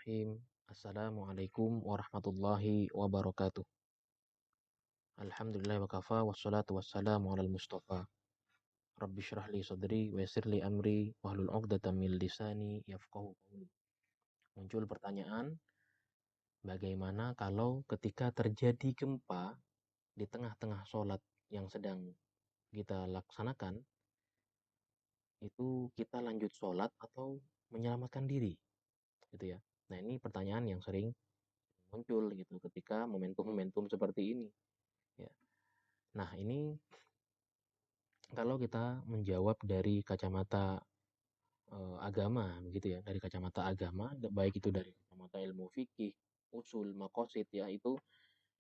Bismillahirrahmanirrahim. Assalamualaikum warahmatullahi wabarakatuh. Alhamdulillah wa kafa wassalatu wassalamu alal mustafa. Rabbi syrah li sadri wa yassir li amri wahlul 'uqdatam min lisani yafqahu qawli. Muncul pertanyaan, bagaimana kalau ketika terjadi gempa di tengah-tengah sholat yang sedang kita laksanakan, itu kita lanjut sholat atau menyelamatkan diri, gitu ya. Nah, ini pertanyaan yang sering muncul gitu ketika momentum-momentum seperti ini ya. Nah, ini kalau kita menjawab dari kacamata agama gitu ya, dari kacamata agama baik itu dari kacamata ilmu fikih, usul, maqasid ya, itu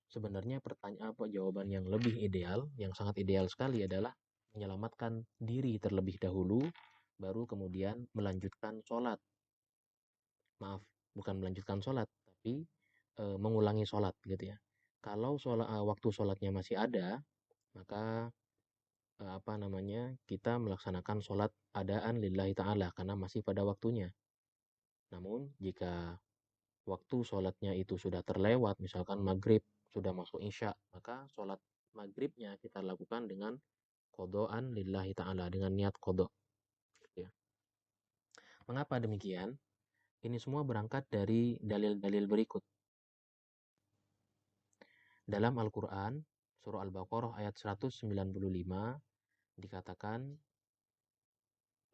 sebenarnya pertanyaan apa jawaban yang lebih ideal, yang sangat ideal sekali adalah menyelamatkan diri terlebih dahulu baru kemudian melanjutkan sholat. Maaf, bukan melanjutkan sholat, tapi mengulangi sholat gitu ya. Kalau waktu sholatnya masih ada, maka kita melaksanakan sholat adaan lillahi ta'ala karena masih pada waktunya. Namun jika waktu sholatnya itu sudah terlewat, misalkan maghrib sudah masuk isya, maka sholat maghribnya kita lakukan dengan qodo'an lillahi ta'ala, dengan niat qodo' ya. Mengapa demikian? Ini semua berangkat dari dalil-dalil berikut. Dalam Al-Quran, surah Al-Baqarah ayat 195, dikatakan,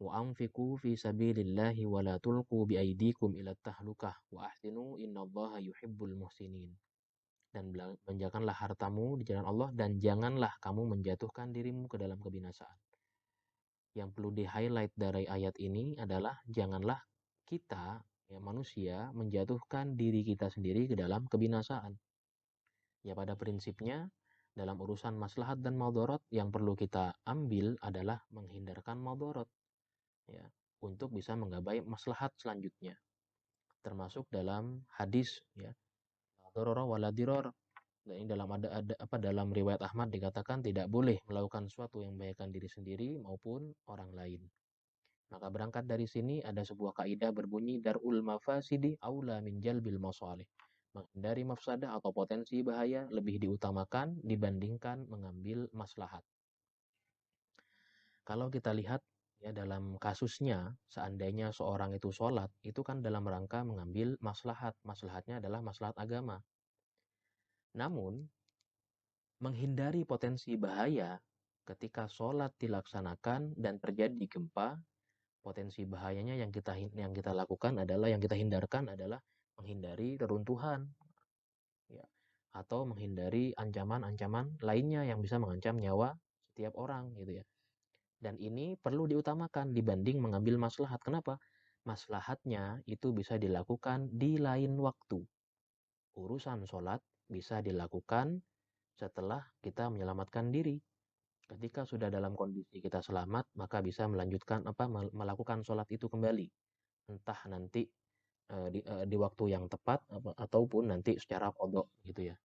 wa anfiqu fi sabilillahi wa la tulqu bi aydikum ila tahlukah wa ahsinu innallaha yuhibbul muhsinin. Dan belanjakanlah hartamu di jalan Allah dan janganlah kamu menjatuhkan dirimu ke dalam kebinasaan. Yang perlu di-highlight dari ayat ini adalah janganlah kita ya manusia menjatuhkan diri kita sendiri ke dalam kebinasaan. Ya, pada prinsipnya dalam urusan maslahat dan madharat yang perlu kita ambil adalah menghindarkan madharat ya, untuk bisa menggapai maslahat selanjutnya. Termasuk dalam hadis ya, la darara wala dirar. Dan ini dalam riwayat Ahmad dikatakan tidak boleh melakukan sesuatu yang membahayakan diri sendiri maupun orang lain. Maka berangkat dari sini ada sebuah kaidah berbunyi darul mafasidi aula min jalbil masalih. Menghindari mafsadah atau potensi bahaya lebih diutamakan dibandingkan mengambil maslahat. Kalau kita lihat ya dalam kasusnya, seandainya seorang itu sholat, itu kan dalam rangka mengambil maslahat. Maslahatnya adalah maslahat agama. Namun, menghindari potensi bahaya ketika sholat dilaksanakan dan terjadi gempa, potensi bahayanya yang kita lakukan adalah, yang kita hindarkan adalah menghindari reruntuhan ya, atau menghindari ancaman-ancaman lainnya yang bisa mengancam nyawa setiap orang gitu ya. Dan ini perlu diutamakan dibanding mengambil maslahat. Kenapa? Maslahatnya itu bisa dilakukan di lain waktu. Urusan sholat bisa dilakukan setelah kita menyelamatkan diri. Ketika sudah dalam kondisi kita selamat, maka bisa melakukan sholat itu kembali. Entah nanti di waktu yang tepat ataupun nanti secara qadha gitu ya.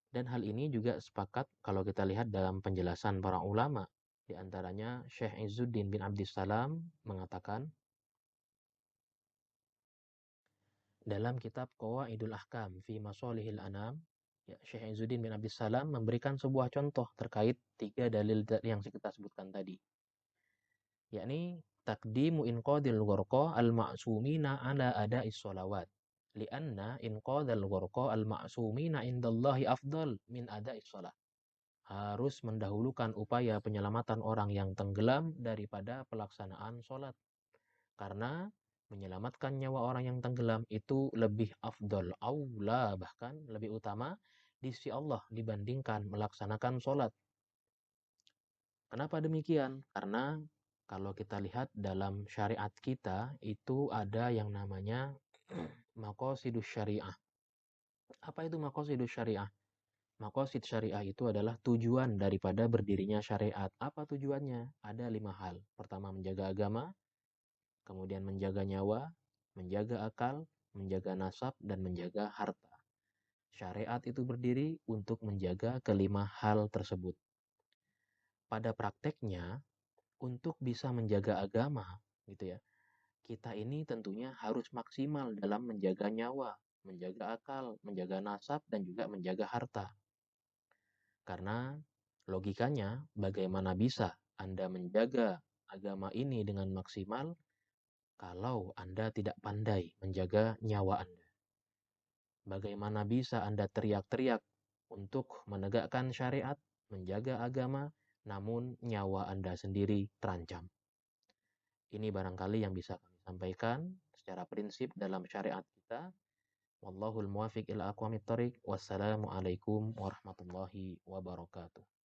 Dan hal ini juga sepakat kalau kita lihat dalam penjelasan para ulama. Di antaranya Syekh Izzuddin bin Abdissalam mengatakan dalam kitab Qawaidul Ahkam fi Masalihil Anam, ya, Syekh Izzuddin bin Abdissalam memberikan sebuah contoh terkait 3 dalil yang kita sebutkan tadi. Yakni taqdimu inqadil gharqa al-ma'sumina ala ada'is sholawat. Lianna inqadal gharqa al-ma'sumina indallahi afdal min ada'is sholat. Harus mendahulukan upaya penyelamatan orang yang tenggelam daripada pelaksanaan sholat. Karena menyelamatkan nyawa orang yang tenggelam itu lebih afdol, aula, bahkan lebih utama di sisi Allah dibandingkan melaksanakan sholat. Kenapa demikian? Karena kalau kita lihat dalam syariat kita itu ada yang namanya maqasidus syariah. Apa itu maqasidus syariah? Maqasid syariah itu adalah tujuan daripada berdirinya syariat. Apa tujuannya? Ada 5 hal. Pertama, menjaga agama, kemudian menjaga nyawa, menjaga akal, menjaga nasab, dan menjaga harta. Syariat itu berdiri untuk menjaga kelima hal tersebut. Pada prakteknya, untuk bisa menjaga agama, gitu ya, kita ini tentunya harus maksimal dalam menjaga nyawa, menjaga akal, menjaga nasab, dan juga menjaga harta. Karena logikanya, bagaimana bisa Anda menjaga agama ini dengan maksimal kalau Anda tidak pandai menjaga nyawa Anda? Bagaimana bisa Anda teriak-teriak untuk menegakkan syariat, menjaga agama, namun nyawa Anda sendiri terancam? Ini barangkali yang bisa kami sampaikan secara prinsip dalam syariat kita. Wallahul muwafiq ila aqwamit thoriq. Wassalamualaikum warahmatullahi wabarakatuh.